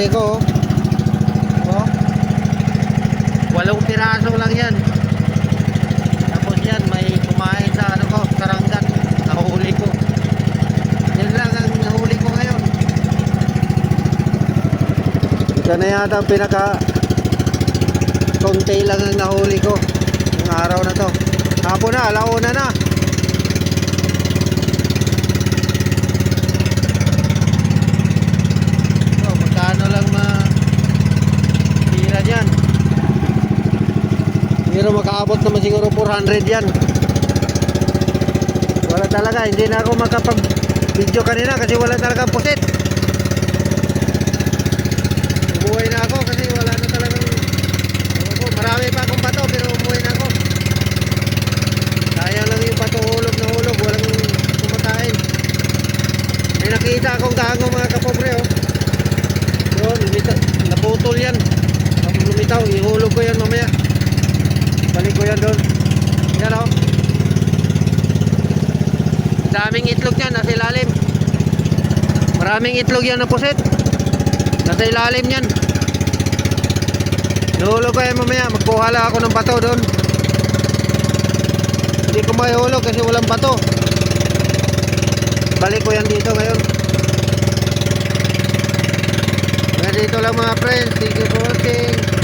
nahuli ko. Oh. 8 piraso lang yan. Tapos yan, may kumain sa ano ko, saranggan. Nahuli ko. Yan lang ang nahuli ko ngayon. Ito na yata ang pinaka konti lang ang nahuli ko ng araw na to. Hapon na, alauna na. Oh, magkano lang tira dyan. Pero makaabot naman siguro 400 yan. Wala talaga, hindi na ako makapag video kanina kasi wala talaga pusit. Umuwi na ako kasi wala na talagang marami pa akong bato pero umuwi na ako. Sayang lang yung bato, hulog na hulog, walang kumakain. May nakita akong tango mga kapobre, oh. Yun, naputol yan. Tapos lumitaw, ihulog ko yan mamaya. Balik ko yan doon. Yan, oh. Daming itlog yan, nasa ilalim. Maraming itlog yan na pusit. Nasa ilalim yan. Ihulog ko yan mamaya. Magkuha lang ako ng bato doon. Hindi ko mahihulog kasi walang bato. Balik ko yan dito ngayon. Hanggang dito lang mga friends. Thank you for watching.